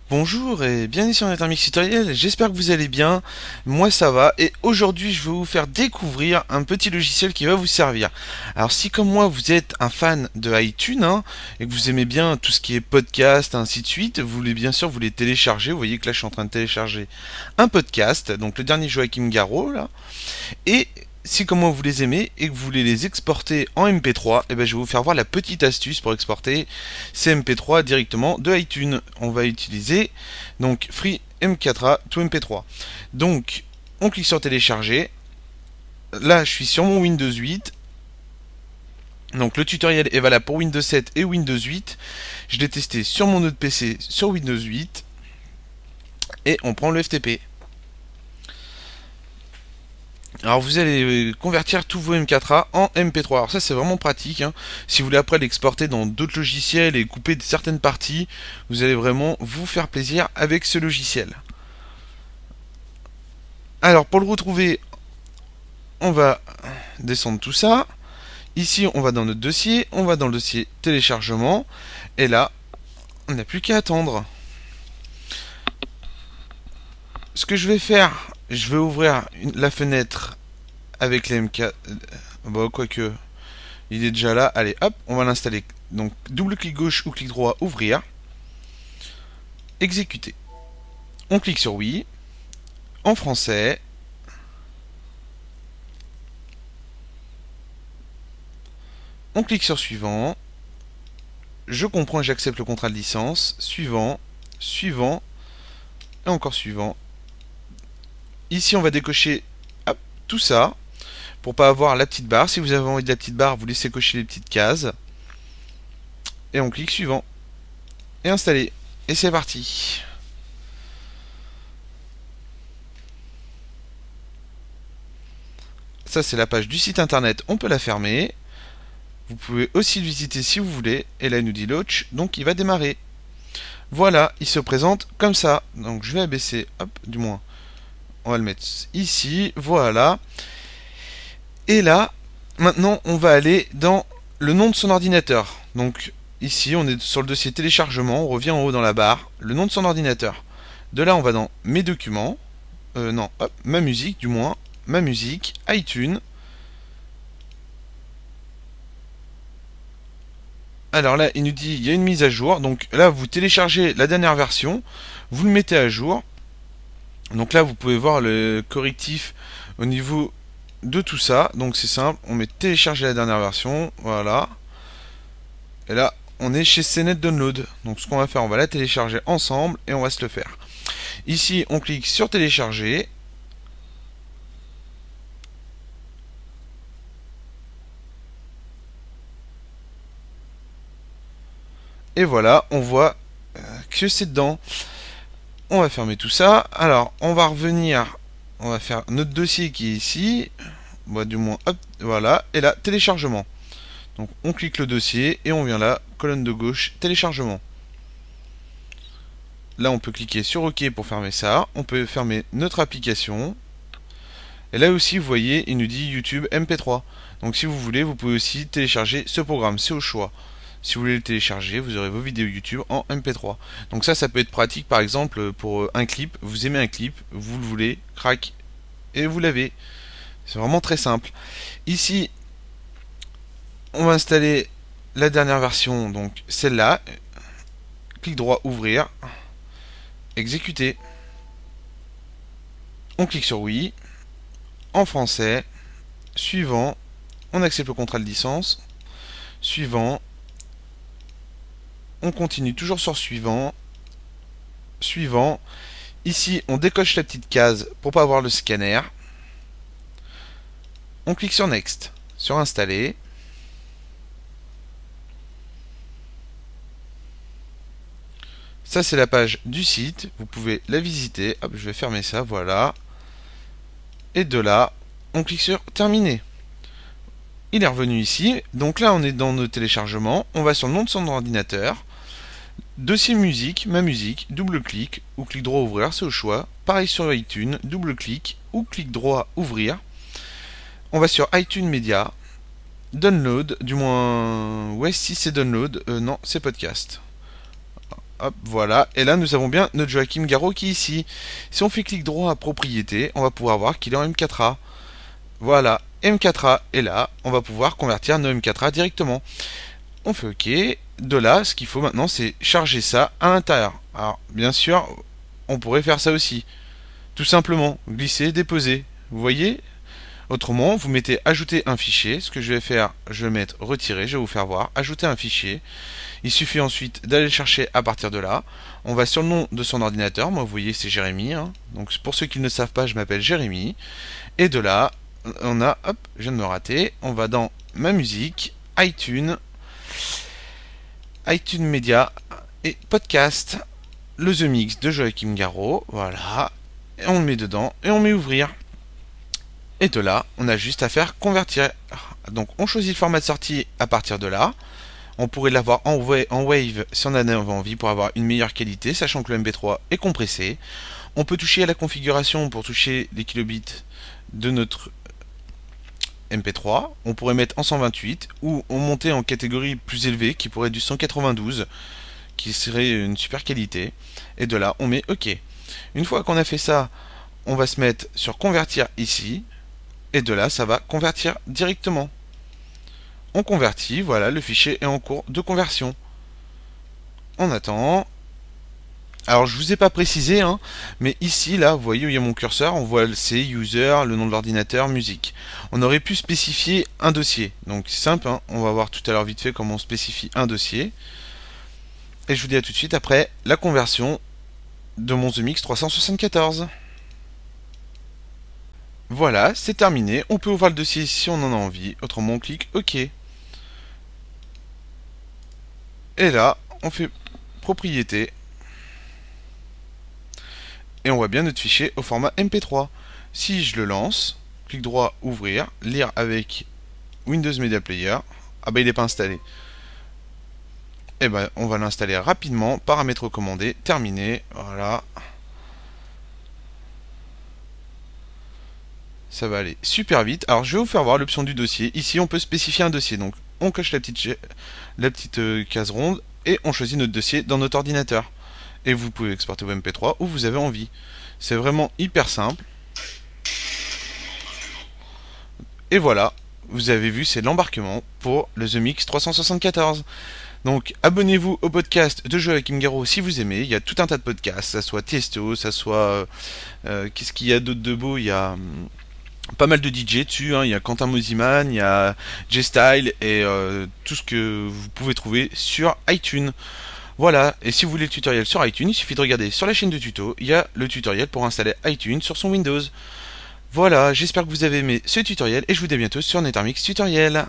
Bonjour et bienvenue sur Intermix Tutoriel, j'espère que vous allez bien, moi ça va, et aujourd'hui je vais vous faire découvrir un petit logiciel qui va vous servir. Alors si comme moi vous êtes un fan de iTunes, et que vous aimez bien tout ce qui est podcast, ainsi de suite, vous voulez bien sûr vous les télécharger, vous voyez que là je suis en train de télécharger un podcast, donc le dernier Joachim Garraud là, et si comme moi vous les aimez et que vous voulez les exporter en MP3, je vais vous faire voir la petite astuce pour exporter ces MP3 directement de iTunes. On va utiliser donc Free M4A to MP3. Donc on clique sur télécharger. Là je suis sur mon Windows 8. Donc le tutoriel est valable pour Windows 7 et Windows 8. Je l'ai testé sur mon autre PC sur Windows 8. Et on prend le FTP. Alors vous allez convertir tous vos M4A en MP3. Alors ça c'est vraiment pratique. Si vous voulez après l'exporter dans d'autres logiciels et couper certaines parties, vous allez vraiment vous faire plaisir avec ce logiciel. Alors pour le retrouver, on va descendre tout ça. Ici on va dans notre dossier, on va dans le dossier téléchargement. Et là, on n'a plus qu'à attendre. Ce que je vais faire, je vais ouvrir la fenêtre avec les MK. Bon, quoique, il est déjà là. Allez, hop, on va l'installer. Donc, double clic gauche ou clic droit, ouvrir. Exécuter. On clique sur oui. En français. On clique sur suivant. Je comprends et j'accepte le contrat de licence. Suivant. Suivant. Et encore suivant. Ici, on va décocher hop, tout ça. Pour pas avoir la petite barre. Si vous avez envie de la petite barre, vous laissez cocher les petites cases. Et on clique suivant. Et installer. Et c'est parti. Ça c'est la page du site internet, on peut la fermer. Vous pouvez aussi le visiter si vous voulez. Et là il nous dit launch, donc il va démarrer. Voilà, il se présente comme ça. Donc je vais abaisser, hop, du moins. On va le mettre ici, voilà. Et là, maintenant on va aller dans le nom de son ordinateur. Donc ici on est sur le dossier téléchargement, on revient en haut dans la barre, le nom de son ordinateur. De là on va dans mes documents, non, hop, ma musique du moins, ma musique, iTunes. Alors là, il nous dit il y a une mise à jour. Donc là, vous téléchargez la dernière version, vous le mettez à jour. Donc là, vous pouvez voir le correctif au niveau de tout ça. Donc c'est simple, on met télécharger la dernière version, voilà. Et là, on est chez CNET Download. Donc ce qu'on va faire, on va la télécharger ensemble et on va se le faire. Ici, on clique sur télécharger. Et voilà, on voit que c'est dedans. On va fermer tout ça. Alors, on va revenir. On va faire notre dossier qui est ici. Bon, du moins, hop, voilà. Et là, téléchargement. Donc, on clique le dossier et on vient là, colonne de gauche, téléchargement. Là, on peut cliquer sur OK pour fermer ça. On peut fermer notre application. Et là aussi, vous voyez, il nous dit YouTube MP3. Donc, si vous voulez, vous pouvez aussi télécharger ce programme. C'est au choix. Si vous voulez le télécharger, vous aurez vos vidéos YouTube en MP3. Donc ça peut être pratique par exemple pour un clip. Vous aimez un clip, vous le voulez, crac, et vous l'avez. C'est vraiment très simple. Ici, on va installer la dernière version, donc celle-là. Clic droit, ouvrir, exécuter. On clique sur oui, en français, suivant, on accepte le contrat de licence, suivant, on continue toujours sur suivant, suivant. Ici, on décoche la petite case pour pas avoir le scanner. On clique sur Next, sur Installer. Ça, c'est la page du site. Vous pouvez la visiter. Hop, je vais fermer ça, voilà. Et de là, on clique sur Terminer. Il est revenu ici. Donc là, on est dans nos téléchargements. On va sur le nom de son ordinateur. Dossier musique, ma musique, double-clic ou clic droit ouvrir, c'est au choix. Pareil sur iTunes, double-clic ou clic droit ouvrir. On va sur iTunes Media, download, du moins, ouais, si c'est download, non, c'est podcast. Hop, voilà. Et là, nous avons bien notre Joachim Garraud qui est ici. Si on fait clic droit à propriété, on va pouvoir voir qu'il est en M4A. Voilà, M4A est là. On va pouvoir convertir nos M4A directement. On fait OK. De là, ce qu'il faut maintenant, c'est charger ça à l'intérieur. Alors, bien sûr, on pourrait faire ça aussi. Tout simplement, glisser, déposer. Vous voyez? Autrement, vous mettez ajouter un fichier. Ce que je vais faire, je vais mettre retirer. Je vais vous faire voir. Ajouter un fichier. Il suffit ensuite d'aller le chercher à partir de là. On va sur le nom de son ordinateur. Moi, vous voyez, c'est Jérémy. Hein. Donc, pour ceux qui ne savent pas, je m'appelle Jérémy. Et de là, on a, hop, je viens de me rater. On va dans ma musique, iTunes Media et podcast, le The Mix de Joachim Garraud. Voilà. Et on le met dedans et on met ouvrir. Et de là, on a juste à faire convertir. Donc, on choisit le format de sortie à partir de là. On pourrait l'avoir en wave si on en avait envie pour avoir une meilleure qualité, sachant que le MP3 est compressé. On peut toucher à la configuration pour toucher les kilobits de notre MP3. On pourrait mettre en 128 ou on monter en catégorie plus élevée qui pourrait être du 192 qui serait une super qualité. Et de là, on met OK. Une fois qu'on a fait ça, on va se mettre sur convertir ici. Et de là, ça va convertir directement. On convertit, voilà, le fichier est en cours de conversion. On attend. Alors, je vous ai pas précisé, hein, mais ici, là, vous voyez où il y a mon curseur, on voit le C, user, le nom de l'ordinateur, musique. On aurait pu spécifier un dossier. Donc, c'est simple, hein, on va voir tout à l'heure vite fait comment on spécifie un dossier. Et je vous dis à tout de suite après la conversion de mon The Mix 374. Voilà, c'est terminé. On peut ouvrir le dossier si on en a envie. Autrement, on clique OK. Et là, on fait propriété. Et on voit bien notre fichier au format MP3. Si je le lance, clic droit, ouvrir, lire avec Windows Media Player. Ah bah il n'est pas installé. Et ben on va l'installer rapidement. Paramètres recommandés, terminé. Voilà. Ça va aller super vite. Alors je vais vous faire voir l'option du dossier. Ici on peut spécifier un dossier. Donc on coche la petite case ronde et on choisit notre dossier dans notre ordinateur. Et vous pouvez exporter vos MP3 où vous avez envie. C'est vraiment hyper simple. Et voilà, vous avez vu, c'est l'embarquement pour le The Mix 374. Donc abonnez-vous au podcast de Joachim Garraud si vous aimez. Il y a tout un tas de podcasts, ça soit Tiesto, ça soit... qu'est-ce qu'il y a d'autre de beau? Il y a... pas mal de DJ dessus, hein. Il y a Quentin Mosiman, il y a J-Style et tout ce que vous pouvez trouver sur iTunes. Voilà, et si vous voulez le tutoriel sur iTunes, il suffit de regarder sur la chaîne de tuto, il y a le tutoriel pour installer iTunes sur son Windows. Voilà, j'espère que vous avez aimé ce tutoriel et je vous dis à bientôt sur NetherMix Tutoriel.